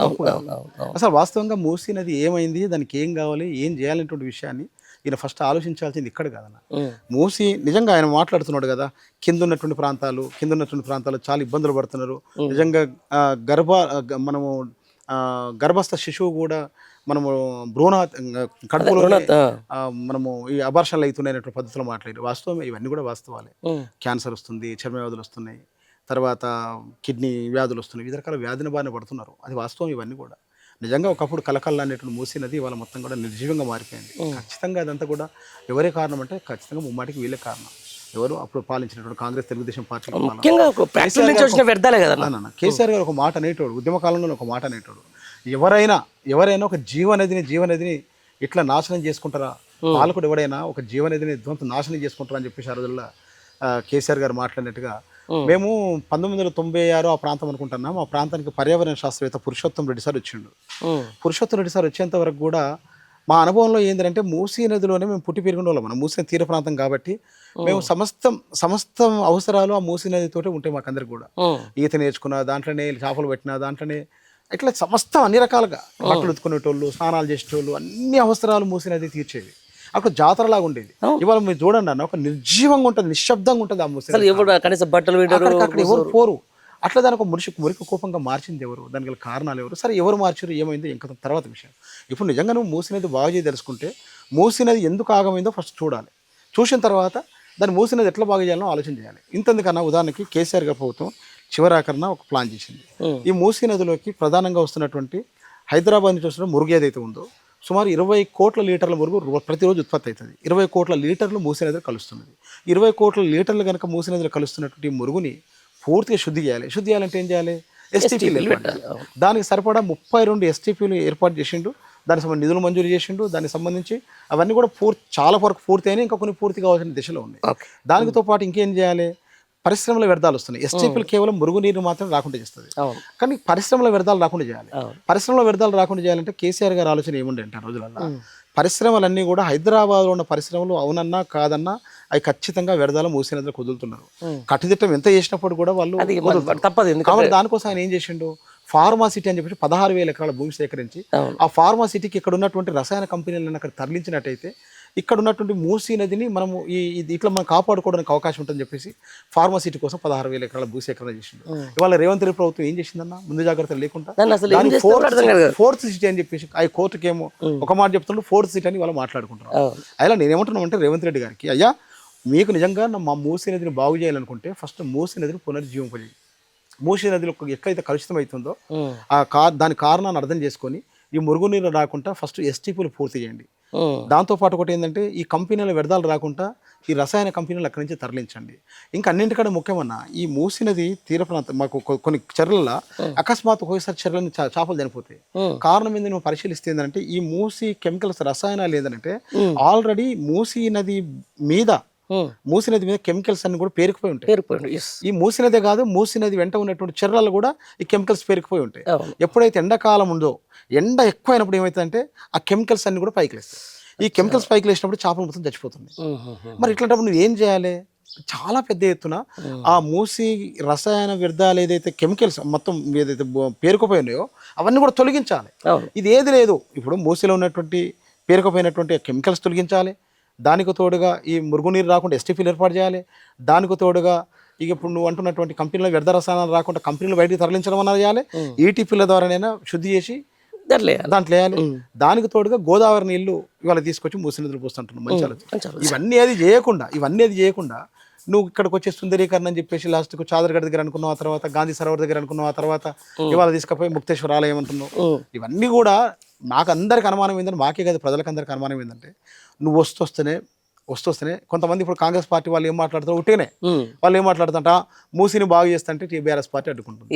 అసలు వాస్తవంగా మూసీ నది ఏమైంది, దానికి ఏం కావాలి, ఏం చేయాలనేటువంటి విషయాన్ని ఈయన ఫస్ట్ ఆలోచించాల్సింది ఇక్కడ కాదన్న. మూసి నిజంగా ఆయన మాట్లాడుతున్నాడు కదా, కింద ఉన్నటువంటి ప్రాంతాలు చాలా ఇబ్బందులు పడుతున్నారు. నిజంగా మనము గర్భస్థ శిశువు కూడా మనము కడుపులో మనము ఈ అబార్షన్లు అవుతున్నాయనేటువంటి పద్ధతిలో మాట్లాడారు. వాస్తవం, ఇవన్నీ కూడా వాస్తవాలే. క్యాన్సర్ వస్తుంది, చర్మ వ్యాధులు వస్తున్నాయి, తర్వాత కిడ్నీ వ్యాధులు వస్తున్నాయి, వివిధ రకాల వ్యాధిని బారిన పడుతున్నారు, అది వాస్తవం. ఇవన్నీ కూడా నిజంగా ఒకప్పుడు కలకల్లా అనేటువంటి మూసీ నది ఇవాళ మొత్తం కూడా నిర్జీవంగా మారిపోయింది. ఖచ్చితంగా అదంతా కూడా ఎవరే కారణం అంటే ఖచ్చితంగా ముమ్మాటికి వీళ్ళే కారణం. ఎవరు అప్పుడు పాలించినటువంటి కాంగ్రెస్ తెలుగుదేశం పార్టీ ముఖ్యంగా ఫ్యాక్టరీ నుంచి వచ్చిన వ్యర్థాలే కదా. కేసీఆర్ గారు ఒక మాట అనేటోడు, ఉద్యమ కాలంలో ఒక మాట అనేటోడు, ఎవరైనా ఒక జీవనదిని ఇట్లా నాశనం చేసుకుంటారా, పాలకుడు ఎవడైనా ఒక జీవనదిని నాశనం చేసుకుంటారా అని చెప్పేసి ఆ రోజుల్లో కేసీఆర్ గారు మాట్లాడినట్టుగా మేము 1996 ఆ ప్రాంతం అనుకుంటున్నాం. ఆ ప్రాంతానికి పర్యావరణ శాస్త్రవేత్త పురుషోత్తం రెడ్డి సార్ వచ్చిండు. పురుషోత్తం రెడ్డి సార్ వచ్చేంత వరకు కూడా మా అనుభవంలో ఏంటంటే మూసీ నదిలోనే మేము పుట్టి పెరిగిన వాళ్ళం. మనం మూసీ తీర ప్రాంతం కాబట్టి మేము సమస్తం అవసరాలు ఆ మూసీ నదితోటే ఉంటాయి మాకందరికి కూడా. ఈత నేర్చుకున్న దాంట్లోనే, చేపలు పెట్టిన దాంట్లోనే, ఇట్లా సమస్తం అన్ని రకాలుగా బట్టలు ఉతుకునేటోళ్ళు, స్నానాలు చేసేటోళ్ళు, అన్ని అవసరాలు మూసీ నది తీర్చేది. అక్కడ జాతరలాగా ఉండేది. ఇవాళ మీరు చూడండి అన్న, ఒక నిర్జీవంగా ఉంటుంది, నిశ్శబ్దంగా ఉంటుంది ఆ మూసీ. కనీసం బట్టలు అక్కడ ఎవరు పోరు. అట్లా దానికి ఒక మురికి కోపంగా మార్చింది ఎవరు, దానికి గల కారణాలు ఎవరు, సరే ఎవరు మార్చారు, ఏమైందో ఇంకా తర్వాత విషయం. ఇప్పుడు నిజంగా నువ్వు మూసీ నది బాగు చేసి తెలుసుకుంటే మూసీ నది ఎందుకు ఆగమైందో ఫస్ట్ చూడాలి. చూసిన తర్వాత దాన్ని మూసీ నది ఎట్లా బాగు చేయాలో ఆలోచన చేయాలి. ఇంతెందుకన్నా ఉదాహరణకి కేసీఆర్ గారి ప్రభుత్వం చివరాకరణ ఒక ప్లాన్ చేసింది. ఈ మూసీ నదిలోకి ప్రధానంగా వస్తున్నటువంటి హైదరాబాద్ నుంచి వస్తున్న మురుగు ఏదైతే ఉందో సుమారు 20 కోట్ల లీటర్ల మురుగు ప్రతిరోజు ఉత్పత్తి అవుతుంది. 20 కోట్ల లీటర్లు మూసీ నదిలో కలుస్తున్నది. 20 కోట్ల లీటర్లు కనుక మూసీ నదిలో కలుస్తున్నటువంటి మురుగుని పూర్తిగా శుద్ధి చేయాలంటే ఏం చేయాలి? ఎస్టీపీలు ఏర్పాటు చేయాలి. దానికి సరిపడా 32 ఎస్టీపీలు ఏర్పాటు చేసిండు. దానికి సంబంధించి నిధులు మంజూరు చేసిండు. దానికి సంబంధించి అవన్నీ కూడా చాలా వరకు పూర్తి అయినాయి, ఇంకా కొన్ని పూర్తి కావాల్సిన దిశలో ఉన్నాయి. దానితో పాటు ఇంకేం చేయాలి? పరిశ్రమల వ్యర్థాలు వస్తున్నాయి. ఎస్టీపీలు కేవలం మురుగునీరు మాత్రం రాకుండా చేస్తుంది, కానీ పరిశ్రమల వ్యర్థాలు రాకుండా చేయాలి. పరిశ్రమల వ్యర్థాలు రాకుండా చేయాలంటే కేసీఆర్ గారి ఆలోచన ఏముండే అంటే ఆ రోజులలో పరిశ్రమలన్నీ కూడా హైదరాబాద్లో ఉన్న పరిశ్రమలు అవునన్నా కాదన్నా అవి ఖచ్చితంగా వ్యర్థాలు మూసీ నదిలో కుదులుతున్నారు. కట్టుదిట్టం ఎంత చేసినప్పుడు కూడా వాళ్ళు తప్పదు. కాబట్టి దానికోసం ఆయన ఏం చేసిండు? ఫార్మాసిటీ అని చెప్పి 16,000 ఎకరాల భూమి సేకరించి ఆ ఫార్మాసిటీకి ఇక్కడ ఉన్నటువంటి రసాయన కంపెనీలను అక్కడ తరలించినట్టయితే ఇక్కడ ఉన్నటువంటి మూసీ నదిని మనము ఇట్లా మనం కాపాడుకోవడానికి అవకాశం ఉంటుందని చెప్పేసి ఫార్మాసిటీ కోసం 16,000 ఎకరాల భూసేకరణ చేసిండు. ఇవాళ రేవంత్ రెడ్డి ప్రభుత్వం ఏం చేసిందన్న, ముందు జాగ్రత్తలు లేకుండా ఫోర్త్ సిటీ అని చెప్పేసి ఆ కోర్టుకి ఏమో ఒక మాట చెప్తుండ్రు, ఫోర్త్ సిటీ అని వాళ్ళు మాట్లాడుకుంటున్నారు. అలా నేనేమంటున్నాం అంటే రేవంత్ రెడ్డి గారికి, అయ్యా మీకు నిజంగా మా మూసీ నదిని బాగు చేయాలనుకుంటే ఫస్ట్ మూసీ నదిని పునర్జీవింపజేయి. మూసీ నదిలో ఎక్కడైతే కలుషితం అవుతుందో దాని కారణాన్ని అర్థం చేసుకొని ఈ మురుగునీరు రాకుండా ఫస్ట్ ఎస్టీపీలు పూర్తి చేయండి. దాంతోపాటు ఒకటి ఏంటంటే ఈ కంపెనీల వ్యర్థాలు రాకుండా ఈ రసాయన కంపెనీలు అక్కడి నుంచి తరలించండి. ఇంకా అన్నింటికంటే ముఖ్యమన్నా ఈ మూసీ నది తీర ప్రాంతం మాకు కొన్ని చెర్లలో అకస్మాత్ ఒకేసారి చెర్లని చేపలు చనిపోతాయి. కారణం ఏంది నువ్వు పరిశీలిస్తే ఏంటంటే ఈ మూసీ కెమికల్స్ రసాయనాలు ఏంటంటే ఆల్రెడీ మూసీ నది మీద కెమికల్స్ అన్ని కూడా పేరుకుపోయి ఉంటాయి. ఈ మూసీ నదే కాదు, మూసీ నది వెంట ఉన్నటువంటి చెర్రలు కూడా ఈ కెమికల్స్ పేరుకుపోయి ఉంటాయి. ఎప్పుడైతే ఎండాకాలం ఉందో, ఎండ ఎక్కువైనప్పుడు ఏమవుతుందంటే ఆ కెమికల్స్ అన్ని కూడా పైకి లేస్తాయి. ఈ కెమికల్స్ పైకి లేచినప్పుడు చేపలు మొత్తం చచ్చిపోతుంది. మరి ఇట్లాంటప్పుడు నువ్వు ఏం చేయాలి? చాలా పెద్ద ఎత్తున ఆ మూసీ రసాయన వ్యర్థాలు ఏదైతే కెమికల్స్ మొత్తం ఏదైతే పేరుకుపోయి ఉన్నాయో అవన్నీ కూడా తొలగించాలి. ఇది ఏది లేదు, ఇప్పుడు మూసీలో ఉన్నటువంటి పేరుకుపోయినటువంటి కెమికల్స్ తొలగించాలి. దానికి తోడుగా ఈ మురుగునీరు రాకుండా ఎస్టీపీలు ఏర్పాటు చేయాలి. దానికి తోడుగా ఇక ఇప్పుడు నువ్వు అంటున్నటువంటి కంపెనీలో వ్యర్థ రసాయనాలు రాకుండా కంపెనీలు బయటికి తరలించడం అన్నది చేయాలి. ఈటీపీల ద్వారానైనా శుద్ధి చేసి దాంట్లో వేయాలి. దానికి తోడుగా గోదావరి నీళ్లు ఇవాళ తీసుకొచ్చి మూసీ నదులు పోస్తుంటున్నాం మంచి. ఇవన్నీ అది చేయకుండా నువ్వు ఇక్కడికి వచ్చే సుందరీకరణ అని చెప్పేసి లాస్ట్కు చాదర్గఢ్ దగ్గర అనుకున్నావు, ఆ తర్వాత గాంధీ సరోవర్ దగ్గర అనుకున్నావు, ఆ తర్వాత ఇవాళ తీసుకుపోయి ముక్తేశ్వర ఆలయం అంటున్నావు. ఇవన్నీ కూడా నాకు అందరికి అనుమానం ఏంటంటే, మాకే కదా ప్రజలకు అందరికి అనుమానం ఏంటంటే, నువ్వు వస్తొస్తేనే కొంతమంది ఇప్పుడు కాంగ్రెస్ పార్టీ వాళ్ళు ఏం మాట్లాడతారు, ఉట్టిగానే వాళ్ళు ఏం మాట్లాడుతుంట మూసీని బాగు చేస్తుంటే బీఆర్ఎస్ పార్టీ అడ్డుకుంటుంది.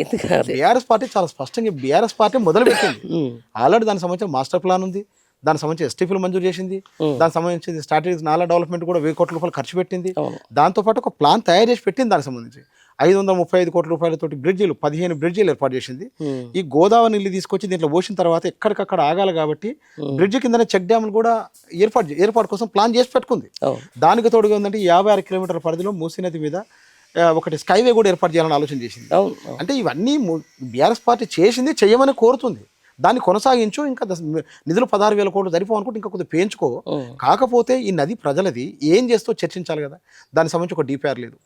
బీఆర్ఎస్ పార్టీ చాలా స్పష్టంగా బీఆర్ఎస్ పార్టీ మొదలు పెట్టింది. ఆల్రెడీ దానికి సంబంధించిన మాస్టర్ ప్లాన్ ఉంది, దానికి సంబంధించి ఎస్టీపీలు మంజూరు చేసింది, దానికి సంబంధించి స్ట్రాటజిక్ నాలా డెవలప్మెంట్ కూడా 1,000 కోట్ల రూపాయలు ఖర్చు పెట్టింది. దాంతోపాటు ఒక ప్లాన్ తయారు చేసి పెట్టింది. దానికి సంబంధించి 535 కోట్ల రూపాయలతోటి 15 బ్రిడ్జీలు ఏర్పాటు చేసింది. ఈ గోదావరి నీళ్ళు తీసుకొచ్చి దీంట్లో పోసిన తర్వాత ఎక్కడికక్కడ ఆగాలి కాబట్టి బ్రిడ్జ్ కిందనే చెక్ డ్యాములు కూడా ఏర్పాటు కోసం ప్లాన్ చేసి పెట్టుకుంది. దానికి తోడుగా ఉందంటే 56 కిలోమీటర్ల పరిధిలో మూసీ నది మీద ఒకటి స్కైవే కూడా ఏర్పాటు చేయాలని ఆలోచన చేసింది. అంటే ఇవన్నీ బీఆర్ఎస్ పార్టీ చేసింది, చెయ్యమని కోరుతుంది. దాన్ని కొనసాగించు. ఇంకా నిధులు 16,000 కోట్లు సరిపో అనుకుంటే ఇంకా కొద్దిగా పెంచుకో. కాకపోతే ఈ నది ప్రజలది, ఏం చేస్తూ చర్చించాలి కదా. దానికి సంబంధించి ఒక డిపిఆర్ లేదు,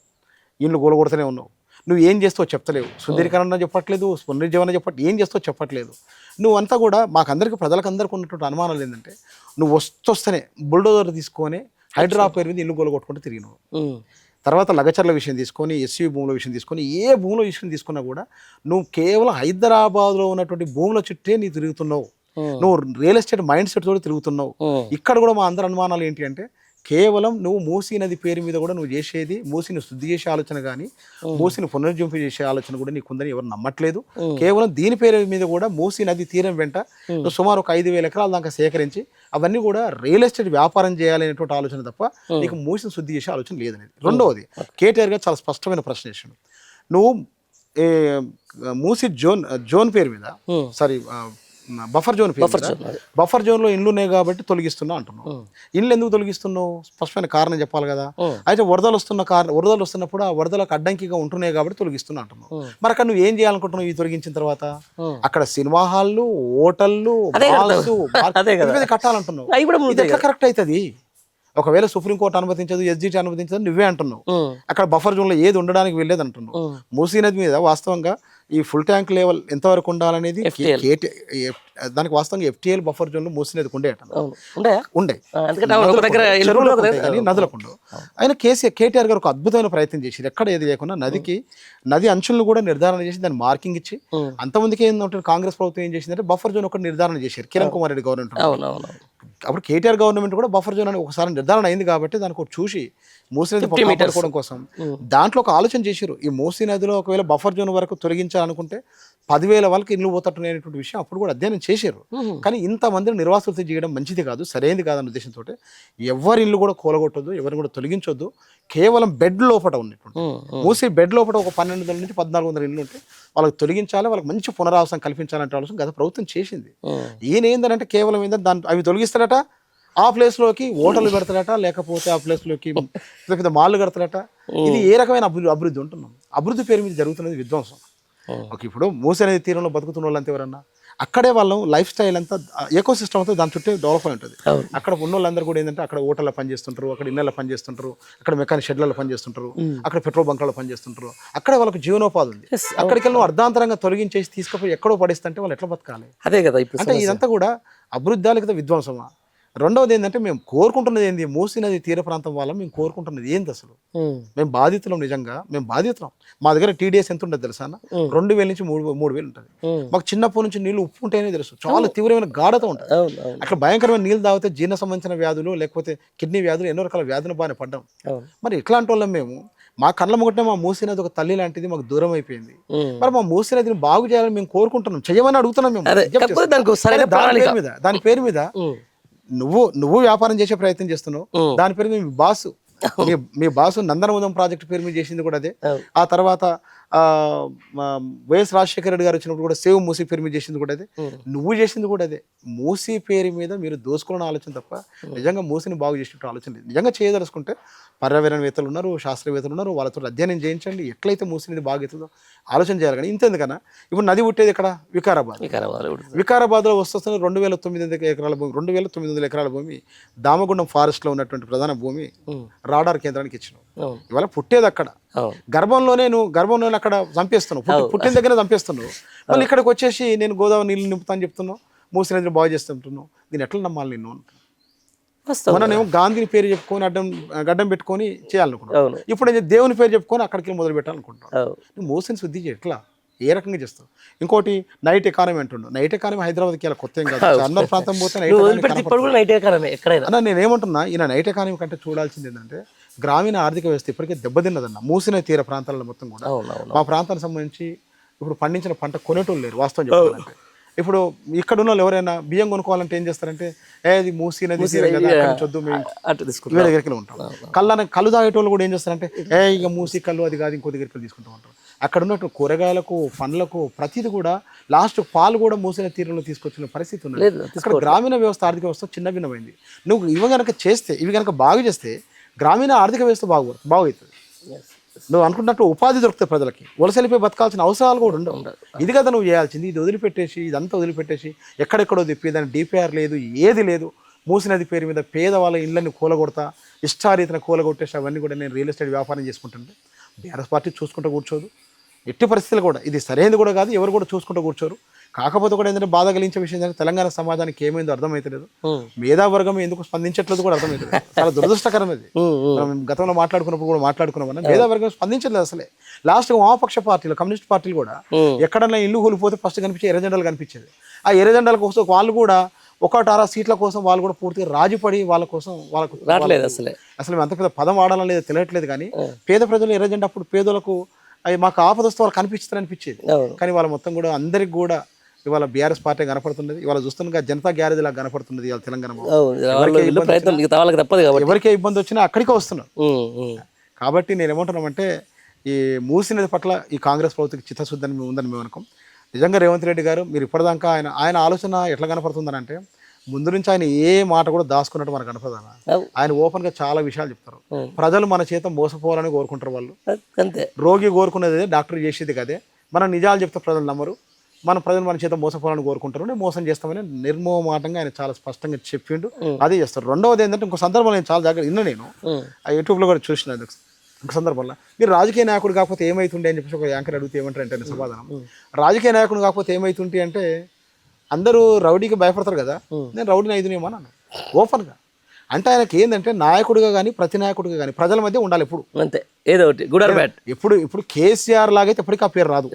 ఇళ్ళు గోలగొడుతూనే ఉన్నావు. నువ్వు ఏం చేస్తావు చెప్పలేవు, సుందరీకరణ చెప్పట్లేదు, పునరుజ్జీవన ఏం చేస్తావు చెప్పట్లేదు. నువ్వంతా కూడా మాకందరికి ప్రజలకందరికీ ఉన్నటువంటి అనుమానాలు ఏంటంటే, నువ్వు వస్తొస్తేనే బుల్డోజర్ తీసుకొని హైడ్రా పేరు మీద ఇల్లు గోలగొట్టుకుంటూ తిరిగినావు. తర్వాత లగచర్ల విషయం తీసుకొని, ఎస్సీ భూముల విషయం తీసుకొని, ఏ భూముల విషయం తీసుకున్నా కూడా నువ్వు కేవలం హైదరాబాద్లో ఉన్నటువంటి భూముల చుట్టే నీ తిరుగుతున్నావు. నువ్వు రియల్ ఎస్టేట్ మైండ్ సెట్ తోటి తిరుగుతున్నావు. ఇక్కడ కూడా మా అందరి అనుమానాలు ఏంటి అంటే కేవలం నువ్వు మూసీ నది పేరు మీద కూడా నువ్వు చేసేది మూసీని శుద్ధి చేసే ఆలోచన కానీ మూసీని పునరుజ్జీవింప చేసే ఆలోచన కూడా నీకుందని ఎవరు నమ్మట్లేదు. కేవలం దీని పేరు మీద కూడా మూసీ నది తీరం వెంట నువ్వు సుమారు ఒక 5,000 ఎకరాల దాకా సేకరించి అవన్నీ కూడా రియల్ ఎస్టేట్ వ్యాపారం చేయాలనేటువంటి ఆలోచన తప్ప నీకు మూసీని శుద్ధి చేసే ఆలోచన లేదనేది. రెండవది, కేటీఆర్ గారు చాలా స్పష్టమైన ప్రశ్న చేశాడు. నువ్వు మూసీ జోన్ పేరు మీద sorry buffer zone buffer zone లో ఇండ్లు ఉన్నాయి కాబట్టి తొలగిస్తున్నావు అంటున్నావు. ఇండ్లు ఎందుకు తొలగిస్తున్నావు? స్పష్టమైన కారణం చెప్పాలి కదా. అయితే వరదలు వస్తున్నప్పుడు ఆ వరదలకు అడ్డంకిగా ఉంటున్నాయి కాబట్టి తొలగిస్తున్నా అంటున్నావు. మరి అక్కడ నువ్వు ఏం చేయాలనుకుంటున్నావు? ఈ తొలగించిన తర్వాత అక్కడ సినిమా హాళ్ళు, హోటళ్ళు, కట్టాలంటున్నావు. ఇది ఎట్లా కరెక్ట్ అవుతుంది? ఒకవేళ సుప్రీంకోర్టు అనుమతించదు, ఎస్జిటి అనుమతించదు, నువ్వే అంటున్నావు. అక్కడ బఫర్ జోన్ లో ఏది ఉండడానికి వెళ్ళేది అంటున్నావు. మూసీ నది మీద వాస్తవంగా ఈ ఫుల్ ట్యాంక్ లెవెల్ ఎంతవరకు ఉండాలనేది దానికి వాస్తవంగా FTL బఫర్ జోన్ లో మూసీ నదికి ఉండే నదులకు ఉండవు. ఆయన కేటీఆర్ గారు ఒక అద్భుతమైన ప్రయత్నం చేసి ఎక్కడ ఏది లేకుండా నది అంచులను కూడా నిర్ధారణ చేసి దాన్ని మార్కింగ్ ఇచ్చి, అంతమందికి ఏంటంటే కాంగ్రెస్ ప్రభుత్వం ఏం చేసిందంటే బఫర్ జోన్ ఒకటి నిర్ధారణ చేశారు కిరణ్ కుమార్ రెడ్డి గవర్నమెంట్. అప్పుడు కేటీఆర్ గవర్నమెంట్ కూడా బఫర్ జోన్ అని ఒకసారి నిర్ధారణ అయింది కాబట్టి దానికి ఒక చూసి మూసీ నది కాపాడుకోవడం కోసం దాంట్లో ఒక ఆలోచన చేశారు. ఈ మూసీ నదిలో ఒకవేళ బఫర్ జోన్ వరకు తొలగించాలనుకుంటే 10,000 వాళ్ళకి ఇల్లు పోతట్టునేటువంటి విషయం అప్పుడు కూడా అధ్యయనం చేశారు. కానీ ఇంతమందిని నిర్వాసితులతో చేయడం మంచిది కాదు, సరైనది కాదన్న ఉద్దేశంతో ఎవరి ఇల్లు కూడా కూలగొట్టొద్దు, ఎవరిని కూడా తొలగించొద్దు. కేవలం బెడ్ లోపల ఉన్నటువంటి మూసీ బెడ్ లోపల ఒక 1,200 నుంచి 1,400 ఇల్లు ఉంటే వాళ్ళకి తొలగించాలి, వాళ్ళకి మంచి పునరావాసం కల్పించాలంటే ఆలోచన గత ప్రభుత్వం చేసింది. ఈయన ఏంటంటే కేవలం ఏంటంటే అవి తొలగిస్తాడట, ఆ ప్లేస్లోకి హోటల్ కడతాడట, లేకపోతే ఆ ప్లేస్లోకి పెద్ద మాల్లు కడతాడట. ఇది ఏ రకమైన అభివృద్ధి ఉంటున్నాం? అభివృద్ధి పేరు మీద జరుగుతున్నది విధ్వంసం. ఇప్పుడు మూసీ నది తీరంలో బతుకుతున్న వాళ్ళంతా ఎవరన్నా అక్కడే వాళ్ళం లైఫ్ స్టైల్ అంతా ఎకో సిస్టమ్ అంతా దాని చుట్టే డెవలప్ అయి ఉంటుంది. అక్కడ ఉన్న వాళ్ళందరూ కూడా ఏంటంటే అక్కడ హోటల్లో పనిచేస్తుంటారు, అక్కడ ఇళ్ళలో పనిచేస్తుంటారు, అక్కడ మెకానిక్ షెడ్లలో పనిచేస్తుంటారు, అక్కడ పెట్రోల్ బంక్లలో పనిచేస్తుంటారు. అక్కడే వాళ్ళకి జీవనోపాధి ఉంది. అక్కడికి వెళ్ళి అర్ధాంతరంగా తొలగించేసి తీసుకుపోయి ఎక్కడో పడిస్తుంటే వాళ్ళు ఎట్లా బతకాలి? అదే కదా. అంటే ఇదంతా కూడా అభివృద్ధి లేదా విధ్వంసమా? రెండవది ఏంటంటే మేము కోరుకుంటున్నది ఏంది? మూసీ నది తీర ప్రాంతం వల్ల మేము కోరుకుంటున్నది ఏంది? అసలు మేము బాధితులం, నిజంగా మేము బాధితులం. మా దగ్గర TDS ఎంత ఉంటుంది తెలుసా అన్న? 2,000 నుంచి 3,000 ఉంటుంది. మాకు చిన్నప్పటి నుంచి నీళ్ళు ఉప్పు ఉంటేనే తెలుసు, చాలా తీవ్రమైన గాఢత ఉంటుంది. అట్లా భయంకరమైన నీళ్ళు తాగితే జీర్ణ సంబంధించిన వ్యాధులు, లేకపోతే కిడ్నీ వ్యాధులు, ఎన్నో రకాల వ్యాధులు బాగానే పడ్డాం. మరి ఇట్లాంటి వాళ్ళం మేము. మా కళ్ళ ముగటే మా మూసీ నది ఒక తల్లి లాంటిది, మాకు దూరం అయిపోయింది. మరి మా మూసీ నదిని బాగు చేయాలని మేము కోరుకుంటున్నాం, చేయమని అడుగుతున్నాం మేము. దాని పేరు మీద నువ్వు వ్యాపారం చేసే ప్రయత్నం చేస్తున్నావు. దాని పేరు మీ బాసు నందనముదం ప్రాజెక్ట్ పేరు మీద చేసింది కూడా అదే. ఆ తర్వాత వైఎస్ రాజశేఖర రెడ్డి గారు వచ్చినప్పుడు కూడా సేవ్ మూసీ పేరు మీద చేసింది కూడా అదే. నువ్వు చేసింది కూడా అదే. మూసీ పేరు మీద మీరు దోసుకోవాలని ఆలోచన తప్ప నిజంగా మూసీని బాగు చేసినట్టు ఆలోచన లేదు. నిజంగా చేయదలుచుకుంటే పర్యావరణవేత్తలు ఉన్నారు, శాస్త్రవేత్తలు ఉన్నారు, వాళ్ళతో అధ్యయనం చేయించండి, ఎట్లయితే మూసీని బాగా అవుతుందో ఆలోచన చేయాలి. కానీ ఇంతెందుకన్నా ఇప్పుడు నది పుట్టేది ఇక్కడ వికారాబాద్లో వస్తున్న 2,900 ఎకరాల భూమి, 2,900 ఎకరాల భూమి దామగుండం ఫారెస్ట్లో ఉన్నటువంటి ప్రధాన భూమి రాడార్ కేంద్రానికి ఇచ్చినావు. ఇవాళ పుట్టేది అక్కడ, గర్భంలోనే అక్కడ చంపేస్తున్నావు, పుట్టిన దగ్గర చంపేస్తున్నావు. మళ్ళీ ఇక్కడికి వచ్చేసి నేను గోదావరి నీళ్ళు నింపుతాను చెప్తున్నావు, మూసీ నదిని బాగు చేస్తుంటున్నావు. దీన్ని ఎట్లా నమ్మాలి నిన్ను? మననేమో గాంధీని పేరు చెప్పుకొని గడ్డం పెట్టుకొని చేయాలనుకుంటాం. ఇప్పుడు దేవుని పేరు చెప్పుకొని అక్కడికి మొదలు పెట్టాలనుకుంటాం. నువ్వు మూసీని శుద్ధి ఎట్లా, ఏ రకంగా చేస్తావు? ఇంకోటి నైట్ ఎకానమీ అంటుండు. నైట్ ఎకానమీ హైదరాబాద్కి ఇలా కొత్త ఏం కాదు. అన్నర్ ప్రాంతం పోతే నేనేమంటున్నా, ఈయన నైట్ ఎకానమీ కంటే చూడాల్సింది ఏంటంటే గ్రామీణ ఆర్థిక వ్యవస్థ ఇప్పటికే దెబ్బతిన్నదన్న. మూసిన తీర ప్రాంతాలలో మొత్తం కూడా మా ప్రాంతానికి సంబంధించి ఇప్పుడు పండించిన పంట కొనేటోళ్ళు లేరు వాస్తవం చెప్పాలంటే. ఇప్పుడు ఇక్కడ ఉన్న వాళ్ళు ఎవరైనా బియ్యం కొనుక్కోవాలంటే ఏం చేస్తారంటే ఇది మూసీ నది చొద్దు వేరే దగ్గరికి ఉంటాం. కళ్ళు తాగేటోళ్ళు కూడా ఏం చేస్తారంటే ఇక మూసీ కళ్ళు అది కాదు ఇంకో దగ్గరికి తీసుకుంటూ ఉంటారు. అక్కడ ఉన్నట్టు కూరగాయలకు, పండ్లకు ప్రతిది కూడా లాస్ట్ పాలు కూడా మూసిన తీరంలో తీసుకొచ్చిన పరిస్థితి ఉన్నది. ఇక్కడ గ్రామీణ వ్యవస్థ ఆర్థిక వ్యవస్థ చిన్న భిన్నమైంది. నువ్వు ఇవి కనుక బాగు చేస్తే గ్రామీణ ఆర్థిక వ్యవస్థ బాగవుతుంది. నువ్వు అనుకున్నట్టు ఉపాధి దొరుకుతాయి ప్రజలకి, వలసలిపోయి బతకాల్సిన అవసరాలు కూడా ఉండవు. ఇది కదా నువ్వు చేయాల్సింది. ఇది వదిలిపెట్టేసి, ఇదంతా వదిలిపెట్టేసి ఎక్కడెక్కడో తిప్పి దాని DPR లేదు, ఏది లేదు. మూసీ నది పేరు మీద పేదవాళ్ళ ఇళ్ళని కూలగొడతా, ఇష్టారీతిన కూలగొట్టేసి అవన్నీ కూడా నేను రియల్ ఎస్టేట్ వ్యాపారం చేసుకుంటుంటే BRS పార్టీ చూసుకుంటూ కూర్చోదు. ఎట్టి పరిస్థితులు కూడా ఇది సరైనది కూడా కాదు, ఎవరు కూడా చూసుకుంటూ కూర్చోరు. కాకపోతే కూడా ఏంటంటే బాధ కలిగించే విషయం ఏంటంటే తెలంగాణ సమాజానికి ఏమైందో అర్థమవుతలేదు, మేధావర్గం ఎందుకు స్పందించట్లేదు కూడా అర్థమవుతుంది. చాలా దురదృష్టకరం ఇది. మనం గతంలో మాట్లాడుకున్నప్పుడు కూడా మాట్లాడుకున్నామన్నా మేధావర్గం స్పందించలేదు అసలే. లాస్ట్ వామపక్ష పార్టీలు, కమ్యూనిస్ట్ పార్టీలు కూడా ఎక్కడన్నా ఇల్లు కూలిపోతే ఫస్ట్ కనిపించే ఎర్రజెండాలు కనిపించేది. ఆ ఎర్రజెండాల కోసం వాళ్ళు కూడా 1-6 సీట్ల కోసం వాళ్ళు కూడా పూర్తిగా రాజీపడి వాళ్ళ కోసం వాళ్ళకు రావట్లేదు అసలు అంత పెద్ద పదం వాడాలని లేదు తెలియట్లేదు. కానీ పేద ప్రజలు ఎర్రజెండా అప్పుడు పేదలకు అవి మాకు ఆపదొస్తే వాళ్ళు కనిపించారనిపించేది. కానీ వాళ్ళ మొత్తం కూడా అందరికి కూడా ఇవాళ బీఆర్ఎస్ పార్టీ కనపడుతున్నది. ఇవాళ చూస్తున్నా జనతా గ్యారేజ్ లాగా కనపడుతున్నది ఇవాళ తెలంగాణలో. ఎవరికే ఇబ్బంది వచ్చినా అక్కడికే వస్తున్నారు. కాబట్టి నేను ఏమంటున్నామంటే ఈ మూసీ నది పట్ల ఈ కాంగ్రెస్ ప్రభుత్వం చిత్తశుద్ధి ఉందని మేము అనుకోం. నిజంగా రేవంత్ రెడ్డి గారు మీరు ఇప్పటిదాకా ఆయన ఆలోచన ఎట్లా కనపడుతుందని అంటే ముందు నుంచి ఆయన ఏ మాట కూడా దాచుకున్నట్టు మనకు కనపడదన్న. ఆయన ఓపెన్గా చాలా విషయాలు చెప్తారు. ప్రజలు మన చేత మోసపోవాలని కోరుకుంటారు వాళ్ళు. అంతే, రోగి కోరుకునేది డాక్టర్ చేసేది కదే. మనం నిజాలు చెప్తే ప్రజలు నమ్మరు, ప్రజలు మన చేత మోసపోవాలని కోరుకుంటారు, నేను మోసం చేస్తామని నిర్మోహమాటంగా ఆయన చాలా స్పష్టంగా చెప్పిండు. అదే చేస్తారు. రెండవది ఏంటంటే ఇంకో సందర్భంలో నేను చాలా జాగ్రత్త నేను యూట్యూబ్లో కూడా చూసిన ఒక సందర్భంలో మీరు రాజకీయ నాయకుడు కాకపోతే ఏమైతుండే అని చెప్పేసి ఒక యాంకర్ అడిగితే ఏమంటారంటే సమాధానం, రాజకీయ నాయకుడు కాకపోతే ఏమైతుంటే అంటే అందరూ రౌడీకి భయపడతారు కదా, నేను రౌడీని అయితేనేమో అని అన్నాను ఓపెన్గా. అంటే ఆయనకి ఏంటంటే నాయకుడిగా కానీ ప్రతి నాయకుడిగా కానీ ప్రజల మధ్య ఉండాలి ఎప్పుడు. అంతే, ఏదో ఒకటి గుడ్ ఆర్ బ్యాడ్. ఇప్పుడు కేసీఆర్ లాగైతే ఎప్పటికీ ఆ పేరు రాదు.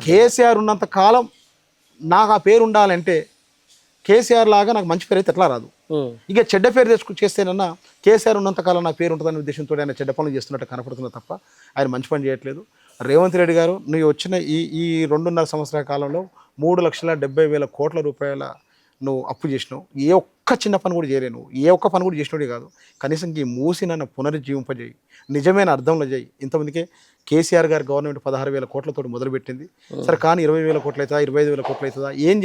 కేసీఆర్ ఉన్నంత కాలం నాకు ఆ పేరు ఉండాలంటే కేసీఆర్ లాగా నాకు మంచి పేరు అయితే ఎట్లా రాదు. ఇక చెడ్డ పేరు చేస్తేనన్నా కేసీఆర్ ఉన్నంతకాలం నా పేరు ఉంటుందనే ఉద్దేశంతో ఆయన చెడ్డ పనులు చేస్తున్నట్టు కనపడుతున్నా తప్ప ఆయన మంచి పని చేయట్లేదు. రేవంత్ రెడ్డి గారు నువ్వు వచ్చిన ఈ 2.5 సంవత్సరాల కాలంలో 3,70,000 కోట్ల రూపాయల నువ్వు అప్పు చేసినావు. ఏ ఒక్క చిన్న పని కూడా చేయలేవు, ఏ ఒక్క పని కూడా చేసినోడే కాదు. కనీసం ఈ మూసినన్న పునరుజ్జీవింపజేయి, నిజమైన అర్థంలో చేయి. ఇంతమందికే కేసీఆర్ గారు గవర్నమెంట్ 16,000 కోట్లతో మొదలుపెట్టింది. సరే కానీ 20,000 కోట్లు అవుతుందా, 25,000 కోట్లు అవుతుందా, ఏం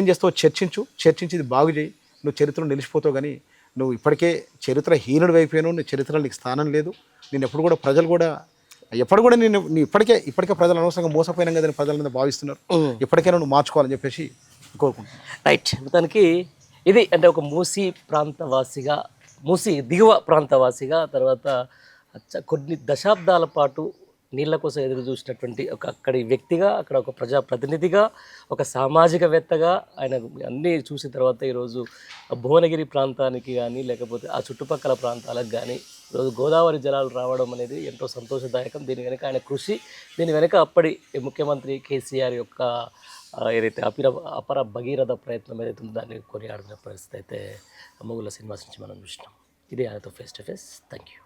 చేస్తావో చర్చించి ఇది బాగు చేయి. నువ్వు చరిత్రలో నిలిచిపోతావు. కానీ నువ్వు ఇప్పటికే చరిత్ర హీనుడు అయిపోయావు. నీ చరిత్రలో నీకు స్థానం లేదు. నేను ఎప్పుడు కూడా ప్రజలు కూడా ఎప్పుడు కూడా నేను ఇప్పటికే ప్రజలు అనవసరంగా మోసపోయినా కదా ప్రజల మీద భావిస్తున్నారు. ఇప్పటికైనా నువ్వు మార్చుకోవాలని చెప్పేసి కోరుకుంటున్నాను. రైట్, మొత్తానికి ఇది అంటే ఒక మూసీ ప్రాంతవాసిగా, మూసీ దిగువ ప్రాంతవాసిగా, తర్వాత కొన్ని దశాబ్దాల పాటు నీళ్ళ కోసం ఎదురు చూసినటువంటి ఒక అక్కడి వ్యక్తిగా, అక్కడ ఒక ప్రజాప్రతినిధిగా, ఒక సామాజికవేత్తగా ఆయన అన్నీ చూసిన తర్వాత ఈరోజు భువనగిరి ప్రాంతానికి కానీ లేకపోతే ఆ చుట్టుపక్కల ప్రాంతాలకు కానీ ఈరోజు గోదావరి జలాలు రావడం అనేది ఎంతో సంతోషదాయకం. దీని వెనుక ఆయన కృషి, దీని వెనుక అప్పటి ముఖ్యమంత్రి కేసీఆర్ యొక్క ఏదైతే అపర భగీరథ ప్రయత్నం ఏదైతే ఉందో దాన్ని కొనియాడిన పరిస్థితి అయితే మొగుళ్ళ శ్రీనివాస్ నుంచి మనం చూసినాం. ఇది ఆయనతో face to face. Thank you.